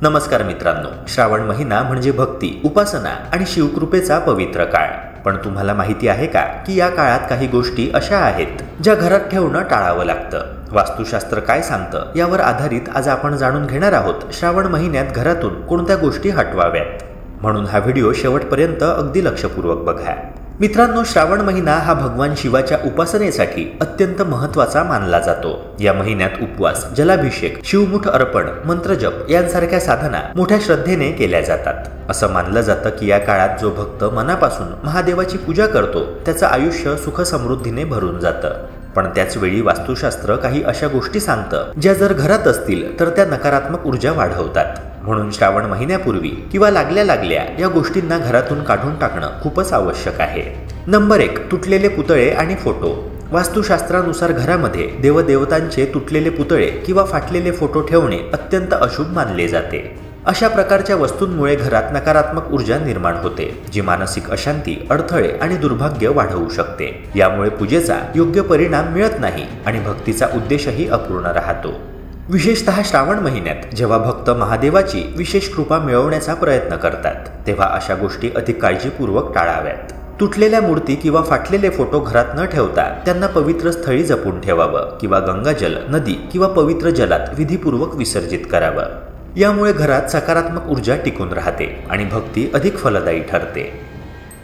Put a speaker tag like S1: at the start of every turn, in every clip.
S1: नमस्कार मित्रांनो, श्रावण महिना म्हणजे भक्ती, उपासना आणि शिवकृपेचा पवित्र काळ. पण तुम्हाला माहिती आहे का की या काळात काही गोष्टी अशा आहेत ज्या घरात ठेवणं टाळावं लागतं. वास्तुशास्त्र काय सांगतं यावर आधारित आज आपण जाणून घेणार आहोत श्रावण महिन्यात घरातून कोणत्या गोष्टी हटवाव्यात. म्हणून हा व्हिडिओ शेवटपर्यंत अगदी लक्षपूर्वक बघा. मित्रांनो, श्रावण महिना हा भगवान शिवाच्या उपासनेसाठी अत्यंत महत्त्वाचा मानला जातो. या महिन्यात उपवास, जलाभिषेक, शिवमुठ अर्पण, मंत्रजप यांसारख्या साधना मोठ्या श्रद्धेने केल्या जातात. असं मानलं जातं की या काळात जो भक्त मनापासून महादेवाची पूजा करतो त्याचं आयुष्य सुख समृद्धीने भरून जातं. पण त्याच वेळी वास्तुशास्त्र काही अशा गोष्टी सांगतं ज्या जर घरात असतील तर त्या नकारात्मक ऊर्जा वाढवतात. म्हणून श्रावण महिन्यापूर्वी किंवा लागल्या या गोष्टींना घरातून काढून टाकणं खूपच आवश्यक आहे. नंबर 1, तुटलेले पुतळे आणि फोटो. वास्तुशास्त्रानुसार घरामध्ये देवदेवतांचे तुटलेले पुतळे किंवा फाटलेले फोटो ठेवणे अत्यंत अशुभ मानले जाते. अशा प्रकारच्या वस्तूंमुळे घरात नकारात्मक ऊर्जा निर्माण होते, जी मानसिक अशांती, अडथळे आणि दुर्भाग्य वाढवू शकते. यामुळे पूजेचा योग्य परिणाम मिळत नाही आणि भक्तीचा उद्देशही अपूर्ण राहतो. विशेषतः श्रावण महिन्यात जेव्हा भक्त महादेवाची विशेष कृपा मिळवण्याचा प्रयत्न करतात तेव्हा अशा गोष्टी अधिक काळजीपूर्वक टाळाव्यात. तुटलेल्या मूर्ती किंवा फाटलेले फोटो घरात न ठेवता त्यांना पवित्र स्थळी जपून ठेवावं किंवा गंगाजल, नदी किंवा पवित्र जलात विधीपूर्वक विसर्जित करावं. यामुळे घरात सकारात्मक ऊर्जा टिकून राहते आणि भक्ती अधिक फलदायी ठरते.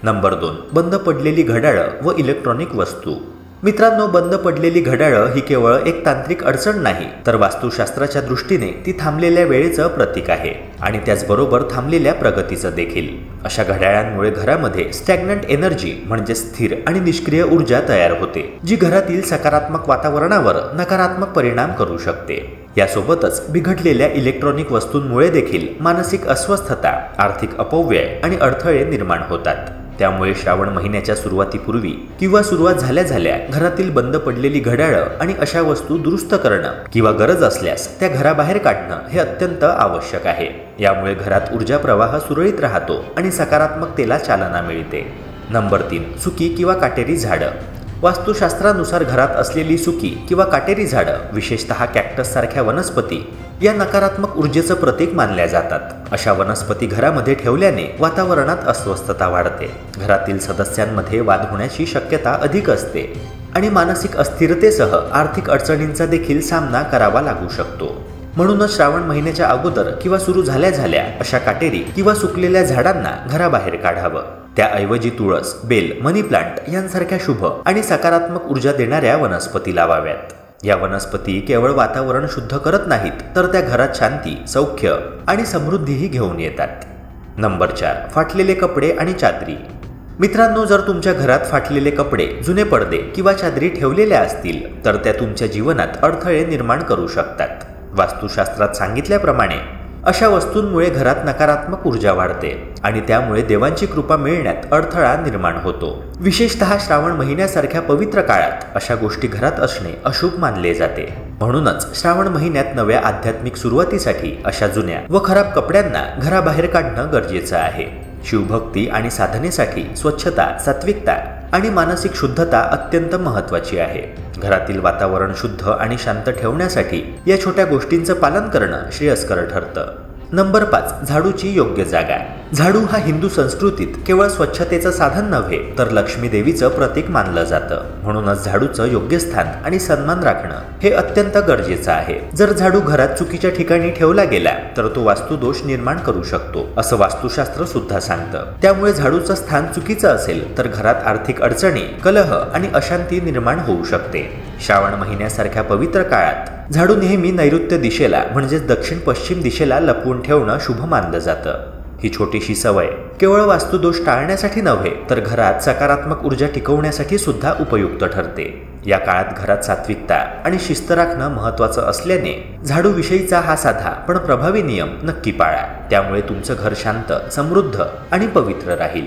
S1: नंबर 2, बंद पडलेली घड्याळं व इलेक्ट्रॉनिक वस्तू. मित्रांनो, बंद पडलेली घड्याळं ही केवळ एक तांत्रिक अडचण नाही तर वास्तुशास्त्राच्या दृष्टीने ती थांबलेल्या वेळेचं प्रतीक आहे आणि त्याचबरोबर थांबलेल्या प्रगतीचं देखील. अशा घड्याळांमुळे घरामध्ये स्टॅग्नंट एनर्जी म्हणजे स्थिर आणि निष्क्रिय ऊर्जा तयार होते, जी घरातील सकारात्मक वातावरणावर नकारात्मक परिणाम करू शकते. यासोबतच बिघडलेल्या इलेक्ट्रॉनिक वस्तूंमुळे देखील मानसिक अस्वस्थता, आर्थिक अपव्यय आणि अडथळे निर्माण होतात. त्यामुळे श्रावण महिन्याच्या सुरुवातीपूर्वी किंवा सुरुवात झाल्या घरातील बंद पडलेली घड्याळं आणि अशा वस्तू दुरुस्त करणं किंवा गरज असल्यास त्या घराबाहेर काढणं हे अत्यंत आवश्यक आहे. यामुळे घरात ऊर्जा प्रवाह सुरळीत राहतो आणि सकारात्मकतेला चालना मिळते. नंबर 3, सुकी किंवा काटेरी झाडं. वास्तुशास्त्रानुसार घरात असलेली सुकी किंवा काटेरी झाडं, विशेषतः कॅक्टस सारख्या वनस्पती, या नकारात्मक ऊर्जेचं प्रतीक मानल्या जातात. अशा वनस्पती घरामध्ये ठेवल्याने वातावरणात अस्वस्थता वाढते, घरातील सदस्यांमध्ये वाद होण्याची शक्यता अधिक असते आणि मानसिक अस्थिरतेसह आर्थिक अडचणींचा देखील सामना करावा लागू शकतो. म्हणूनच श्रावण महिन्याच्या अगोदर किंवा सुरू झाल्या अशा काटेरी किंवा सुकलेल्या झाडांना घराबाहेर काढावं. त्याऐवजी तुळस, बेल, मनी प्लांट यांसारख्या शुभ आणि सकारात्मक ऊर्जा देणाऱ्या वनस्पती लावाव्यात. या वनस्पती केवळ वातावरण शुद्ध करत नाहीत तर त्या घरात शांती, सौख्य आणि समृद्धीही घेऊन येतात. नंबर 4, फाटलेले कपडे आणि चादरी. मित्रांनो, जर तुमच्या घरात फाटलेले कपडे, जुने पडदे किंवा चादरी ठेवलेल्या असतील तर त्या तुमच्या जीवनात अडथळे निर्माण करू शकतात. वास्तुशास्त्रात सांगितल्याप्रमाणे अशा वस्तूंमुळे घरात नकारात्मक ऊर्जा वाढते आणि त्यामुळे देवांची कृपा मिळण्यात अडथळा निर्माण होतो. विशेषतः श्रावण महिन्यासारख्या पवित्र काळात अशा गोष्टी घरात असणे अशुभ मानले जाते. म्हणूनच श्रावण महिन्यात नव्या आध्यात्मिक सुरुवातीसाठी अशा जुन्या व खराब कपड्यांना घराबाहेर काढणं गरजेचं आहे. शिवभक्ती आणि साधनेसाठी स्वच्छता, सात्विकता आणि मानसिक शुद्धता अत्यंत महत्त्वाची आहे. घरातील वातावरण शुद्ध आणि शांत ठेवण्यासाठी या छोट्या गोष्टींचं पालन करणं श्रेयस्कर ठरतं. नंबर 5, झाडूची योग्य जागा. झाडू हा हिंदू संस्कृतीत केवळ स्वच्छतेचं साधन नव्हे तर लक्ष्मी देवीचं प्रतीक मानलं जातं. म्हणूनच झाडूचं योग्य स्थान आणि सन्मान राखणं हे अत्यंत गरजेचं आहे. जर झाडू घरात चुकीच्या ठिकाणी ठेवला गेला तर तो वास्तुदोष निर्माण करू शकतो, असं वास्तुशास्त्र सुद्धा सांगतं. त्यामुळे झाडूचं स्थान चुकीचं असेल तर घरात आर्थिक अडचणी, कलह आणि अशांती निर्माण होऊ शकते. श्रावण महिन्यासारख्या पवित्र काळात झाडू नेहमी नैऋत्य दिशेला म्हणजेच दक्षिण पश्चिम दिशेला लपवून ठेवणं शुभ मानलं जातं. ही छोटीशी सवय केवळ वास्तुदोष टाळण्यासाठी नव्हे तर घरात सकारात्मक ऊर्जा टिकवण्यासाठी सुद्धा उपयुक्त ठरते. या काळात घरात सात्विकता आणि शिस्त राखणं महत्त्वाचं असल्याने झाडूविषयीचा हा साधा पण प्रभावी नियम नक्की पाळा. त्यामुळे तुमचं घर शांत, समृद्ध आणि पवित्र राहील.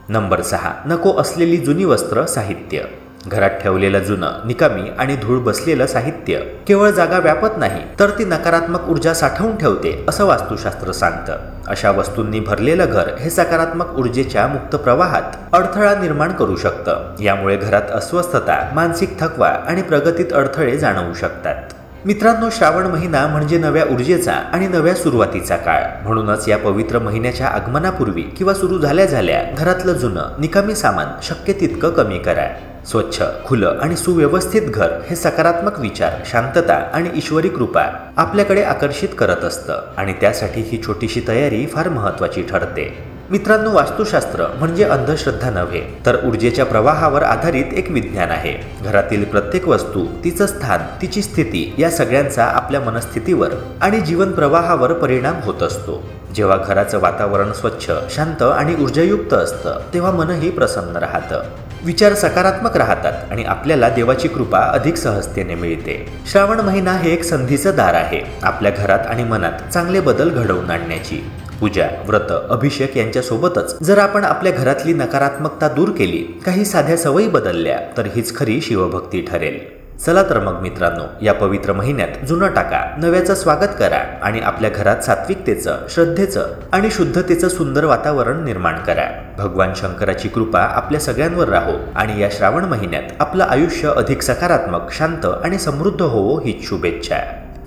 S1: नंबर 6, नको असलेली जुनी वस्त्र, साहित्य. घरात ठेवलेलं जुनं, निकामी आणि धूळ बसलेलं साहित्य केवळ जागा व्यापत नाही तर ती नकारात्मक ऊर्जा साठवून ठेवते, असं वास्तुशास्त्र सांगतं. अशा वस्तूंनी भरलेलं घर हे सकारात्मक ऊर्जेच्या मुक्त प्रवाहात अडथळा निर्माण करू शकतं. यामुळे घरात अस्वस्थता, मानसिक थकवा आणि प्रगतीत अडथळे जाणवू शकतात. मित्रांनो, श्रावण महिना म्हणजे नव्या ऊर्जेचा आणि नव्या सुरुवातीचा काळ. म्हणूनच या पवित्र महिन्याच्या आगमनापूर्वी किंवा सुरू झाल्या झाल्या घरातलं जुनं निकामी सामान शक्य तितकं कमी करा. स्वच्छ, खुलं आणि सुव्यवस्थित घर हे सकारात्मक विचार, शांतता आणि ईश्वरी कृपा आपल्याकडे आकर्षित करत असतं आणि त्यासाठी ही छोटीशी तयारी फार महत्त्वाची ठरते. मित्रांनो, वास्तुशास्त्र म्हणजे अंधश्रद्धा नव्हे, तर ऊर्जेच्या प्रवाहावर आधारित एक विज्ञान आहे. घरातील प्रत्येक वस्तू, तिचं स्थान, तिची स्थिती या सगळ्यांचा आपल्या मनस्थितीवर आणि जीवन प्रवाहावर परिणाम होत असतो. जेव्हा घराचं वातावरण स्वच्छ, शांत आणि ऊर्जायुक्त असतं तेव्हा मनही प्रसन्न राहतं, विचार सकारात्मक राहतात आणि आपल्याला देवाची कृपा अधिक सहजतेने मिळते. श्रावण महिना हे एक संधीचं दार आहे आपल्या घरात आणि मनात चांगले बदल घडवून आणण्याची. पूजा, व्रत, अभिषेक यांच्यासोबतच जर आपण आपल्या घरातली नकारात्मकता दूर केली, काही साध्या सवयी बदलल्या, तर हीच खरी शिवभक्ती ठरेल. चला तर मग मित्रांनो, या पवित्र महिन्यात जुनं टाका, नव्याचं स्वागत करा आणि आपल्या घरात सात्विकतेचं, श्रद्धेचं आणि शुद्धतेचं सुंदर वातावरण निर्माण करा. भगवान शंकराची कृपा आपल्या सगळ्यांवर राहो आणि या श्रावण महिन्यात आपलं आयुष्य अधिक सकारात्मक, शांत आणि समृद्ध होवो हीच शुभेच्छा.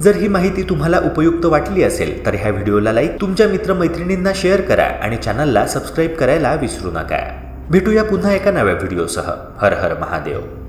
S1: जर ही माहिती तुम्हाला उपयुक्त वाटली असेल तर ह्या व्हिडिओला लाईक, तुमच्या मित्रमैत्रिणींना शेअर करा आणि चॅनलला सबस्क्राईब करायला विसरू नका. भेटूया पुन्हा एका नव्या व्हिडिओसह. हर हर महादेव.